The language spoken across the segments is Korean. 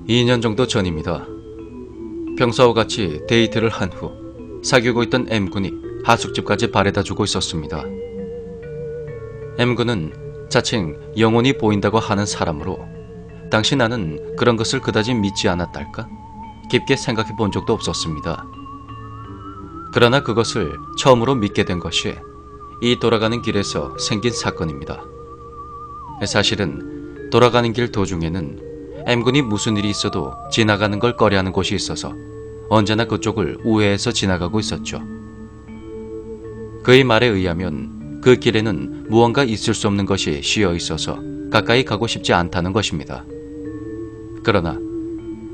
2년 정도 전입니다. 평소와 같이 데이트를 한 후 사귀고 있던 M군이 하숙집까지 바래다주고 있었습니다. M군은 자칭 영혼이 보인다고 하는 사람으로 당시 나는 그런 것을 그다지 믿지 않았달까? 깊게 생각해 본 적도 없었습니다. 그러나 그것을 처음으로 믿게 된 것이 이 돌아가는 길에서 생긴 사건입니다. 사실은 돌아가는 길 도중에는 M군이 무슨 일이 있어도 지나가는 걸 꺼려하는 곳이 있어서 언제나 그쪽을 우회해서 지나가고 있었죠. 그의 말에 의하면 그 길에는 무언가 있을 수 없는 것이 씌어 있어서 가까이 가고 싶지 않다는 것입니다. 그러나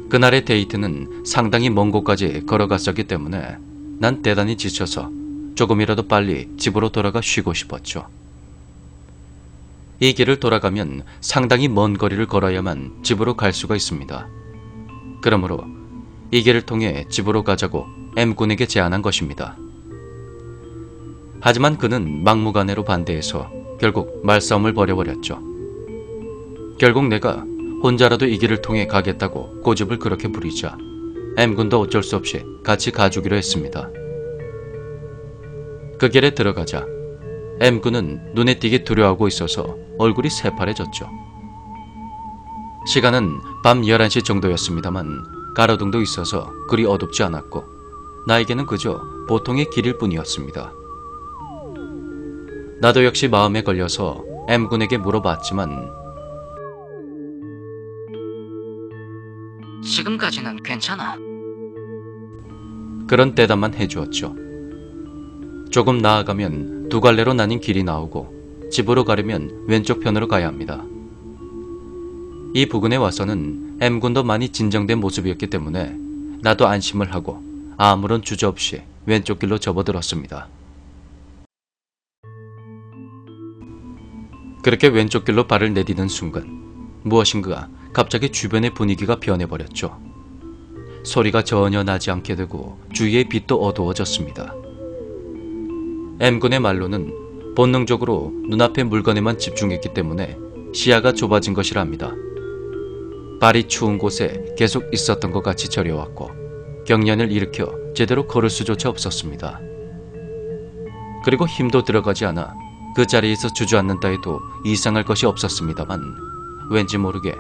그날의 데이트는 상당히 먼 곳까지 걸어갔었기 때문에 난 대단히 지쳐서 조금이라도 빨리 집으로 돌아가 쉬고 싶었죠. 이 길을 돌아가면 상당히 먼 거리를 걸어야만 집으로 갈 수가 있습니다. 그러므로 이 길을 통해 집으로 가자고 M군에게 제안한 것입니다. 하지만 그는 막무가내로 반대해서 결국 말싸움을 벌여버렸죠. 결국 내가 혼자라도 이 길을 통해 가겠다고 고집을 그렇게 부리자 M군도 어쩔 수 없이 같이 가주기로 했습니다. 그 길에 들어가자 M군은 눈에 띄게 두려워하고 있어서 얼굴이 새파래졌죠. 시간은 밤 11시 정도였습니다만 가로등도 있어서 그리 어둡지 않았고 나에게는 그저 보통의 길일 뿐이었습니다. 나도 역시 마음에 걸려서 M군에게 물어봤지만 지금까지는 괜찮아. 그런 대답만 해주었죠. 조금 나아가면 두 갈래로 나뉜 길이 나오고 집으로 가려면 왼쪽 편으로 가야 합니다. 이 부근에 와서는 M군도 많이 진정된 모습이었기 때문에 나도 안심을 하고 아무런 주저없이 왼쪽 길로 접어들었습니다. 그렇게 왼쪽 길로 발을 내디딘 순간 무엇인가 갑자기 주변의 분위기가 변해버렸죠. 소리가 전혀 나지 않게 되고 주위의 빛도 어두워졌습니다. M군의 말로는 본능적으로 눈앞의 물건에만 집중했기 때문에 시야가 좁아진 것이라 합니다. 발이 추운 곳에 계속 있었던 것 같이 저려왔고 경련을 일으켜 제대로 걸을 수조차 없었습니다. 그리고 힘도 들어가지 않아 그 자리에서 주저앉는다 해도 이상할 것이 없었습니다만 왠지 모르게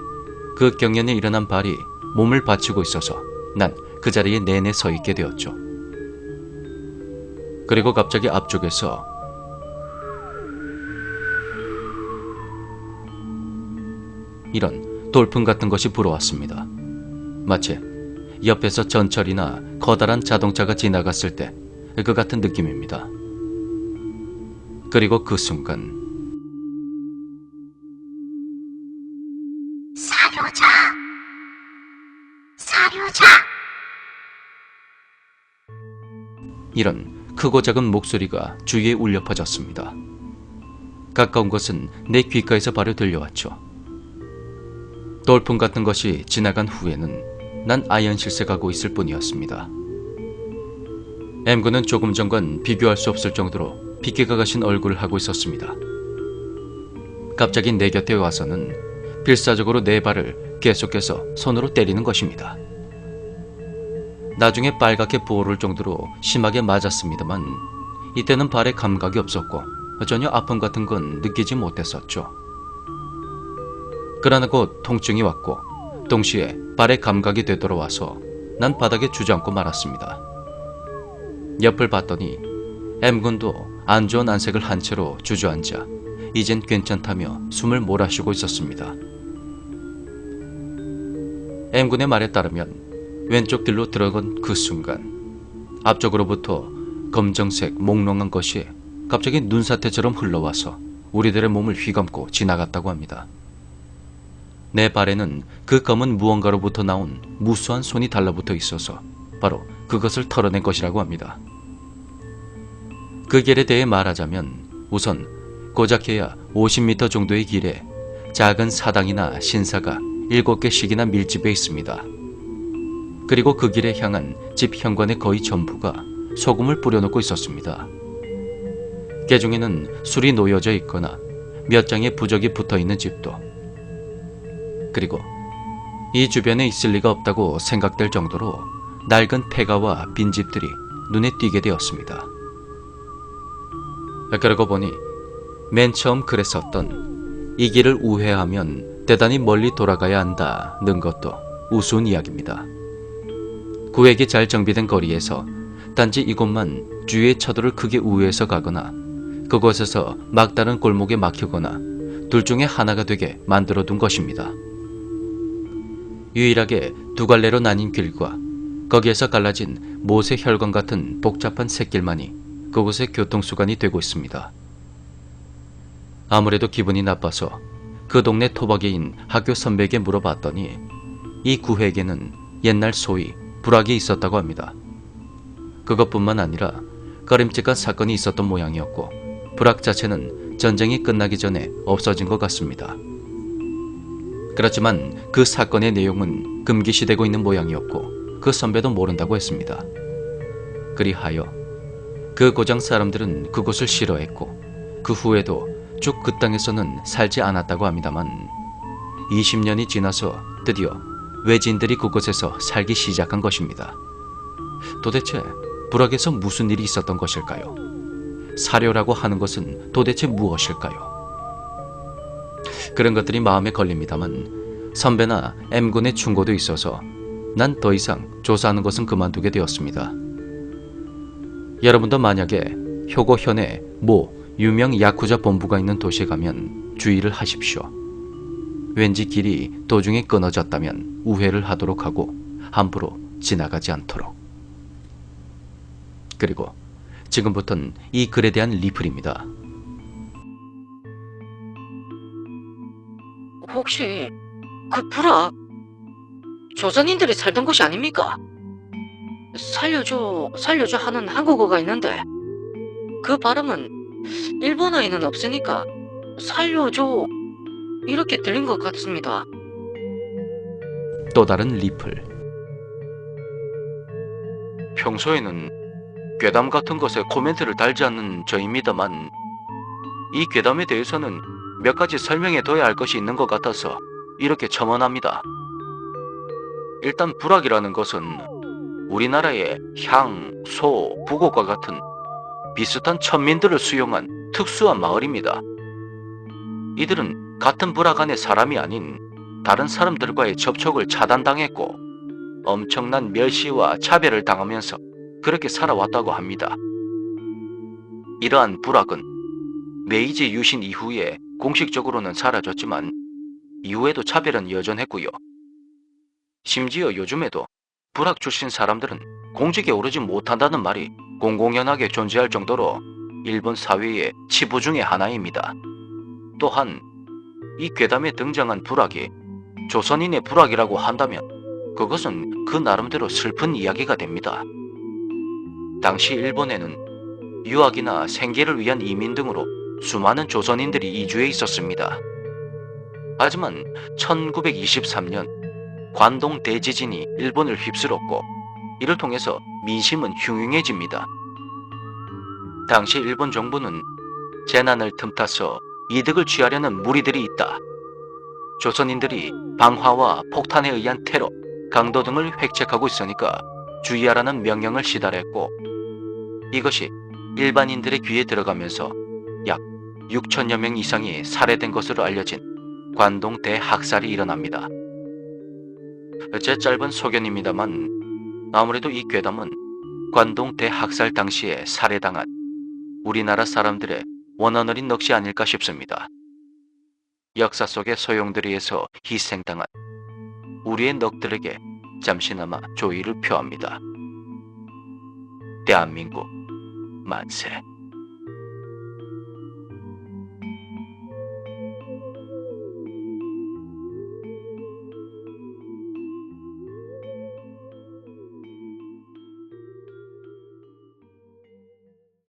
그 경련에 일어난 발이 몸을 받치고 있어서 난 그 자리에 내내 서 있게 되었죠. 그리고 갑자기 앞쪽에서 이런 돌풍 같은 것이 불어왔습니다. 마치 옆에서 전철이나 커다란 자동차가 지나갔을 때 그 같은 느낌입니다. 그리고 그 순간 사료자! 사료자! 이런 크고 작은 목소리가 주위에 울려 퍼졌습니다. 가까운 곳은 내 귓가에서 바로 들려왔죠. 돌풍 같은 것이 지나간 후에는 난 아연실색하고 있을 뿐이었습니다. M군은 조금 전과는 비교할 수 없을 정도로 핏기가 가신 얼굴을 하고 있었습니다. 갑자기 내 곁에 와서는 필사적으로 내 발을 계속해서 손으로 때리는 것입니다. 나중에 빨갛게 부어올 정도로 심하게 맞았습니다만 이때는 발에 감각이 없었고 전혀 아픔 같은 건 느끼지 못했었죠. 그러나 곧 통증이 왔고 동시에 발에 감각이 되돌아와서 난 바닥에 주저앉고 말았습니다. 옆을 봤더니 M군도 안 좋은 안색을 한 채로 주저앉아 이젠 괜찮다며 숨을 몰아쉬고 있었습니다. M군의 말에 따르면 왼쪽 길로 들어간 그 순간 앞쪽으로부터 검정색 몽롱한 것이 갑자기 눈사태처럼 흘러와서 우리들의 몸을 휘감고 지나갔다고 합니다. 내 발에는 그 검은 무언가로부터 나온 무수한 손이 달라붙어 있어서 바로 그것을 털어낸 것이라고 합니다. 그 길에 대해 말하자면 우선 고작해야 50m 정도의 길에 작은 사당이나 신사가 7개씩이나 밀집해 있습니다. 그리고 그 길에 향한 집 현관의 거의 전부가 소금을 뿌려놓고 있었습니다. 그 중에는 술이 놓여져 있거나 몇 장의 부적이 붙어있는 집도, 그리고 이 주변에 있을 리가 없다고 생각될 정도로 낡은 폐가와 빈집들이 눈에 띄게 되었습니다. 그러고 보니 맨 처음 글에 썼던 이 길을 우회하면 대단히 멀리 돌아가야 한다는 것도 우스운 이야기입니다. 구획이 잘 정비된 거리에서 단지 이곳만 주위의 차도를 크게 우회해서 가거나 그곳에서 막다른 골목에 막히거나 둘 중에 하나가 되게 만들어둔 것입니다. 유일하게 두 갈래로 나뉜 길과 거기에서 갈라진 모세 혈관 같은 복잡한 샛길만이 그곳의 교통수단이 되고 있습니다. 아무래도 기분이 나빠서 그 동네 토박이인 학교 선배에게 물어봤더니 이 구획에는 옛날 소위 불악이 있었다고 합니다. 그것뿐만 아니라 꺼림칙한 사건이 있었던 모양이었고 불악 자체는 전쟁이 끝나기 전에 없어진 것 같습니다. 그렇지만 그 사건의 내용은 금기시되고 있는 모양이었고 그 선배도 모른다고 했습니다. 그리하여 그 고장 사람들은 그곳을 싫어했고 그 후에도 쭉 그 땅에서는 살지 않았다고 합니다만 20년이 지나서 드디어 외지인들이 그곳에서 살기 시작한 것입니다. 도대체 불악에서 무슨 일이 있었던 것일까요? 사료라고 하는 것은 도대체 무엇일까요? 그런 것들이 마음에 걸립니다만 선배나 M군의 충고도 있어서 난 더 이상 조사하는 것은 그만두게 되었습니다. 여러분도 만약에 효고 현에 모 유명 야쿠자 본부가 있는 도시에 가면 주의를 하십시오. 왠지 길이 도중에 끊어졌다면 우회를 하도록 하고 함부로 지나가지 않도록. 그리고 지금부터는 이 글에 대한 리플입니다. 혹시 그 불악 조선인들이 살던 곳이 아닙니까? 살려줘 하는 한국어가 있는데 그 발음은 일본어에는 없으니까 살려줘 이렇게 들린 것 같습니다. 또 다른 리플. 평소에는 괴담 같은 것에 코멘트를 달지 않는 저입니다만 이 괴담에 대해서는 몇 가지 설명해 둬야 할 것이 있는 것 같아서 이렇게 첨언합니다. 일단 불악이라는 것은 우리나라의 향, 소, 부곡과 같은 비슷한 천민들을 수용한 특수한 마을입니다. 이들은 같은 불악 안의 사람이 아닌 다른 사람들과의 접촉을 차단당했고 엄청난 멸시와 차별을 당하면서 그렇게 살아왔다고 합니다. 이러한 불악은 메이지 유신 이후에 공식적으로는 사라졌지만 이후에도 차별은 여전했고요. 심지어 요즘에도 불악 출신 사람들은 공직에 오르지 못한다는 말이 공공연하게 존재할 정도로 일본 사회의 치부 중의 하나입니다. 또한 이 괴담에 등장한 불악이 조선인의 불악이라고 한다면 그것은 그 나름대로 슬픈 이야기가 됩니다. 당시 일본에는 유학이나 생계를 위한 이민 등으로 수많은 조선인들이 이주해 있었습니다. 하지만 1923년 관동 대지진이 일본을 휩쓸었고 이를 통해서 민심은 흉흉해집니다. 당시 일본 정부는 재난을 틈타서 이득을 취하려는 무리들이 있다. 조선인들이 방화와 폭탄에 의한 테러, 강도 등을 획책하고 있으니까 주의하라는 명령을 시달했고 이것이 일반인들의 귀에 들어가면서 약 6천여 명 이상이 살해된 것으로 알려진 관동 대학살이 일어납니다. 제 짧은 소견입니다만 아무래도 이 괴담은 관동 대학살 당시에 살해당한 우리나라 사람들의 원어너린 넋이 아닐까 싶습니다. 역사 속의 소용돌이에서 희생당한 우리의 넋들에게 잠시나마 조의를 표합니다. 대한민국 만세.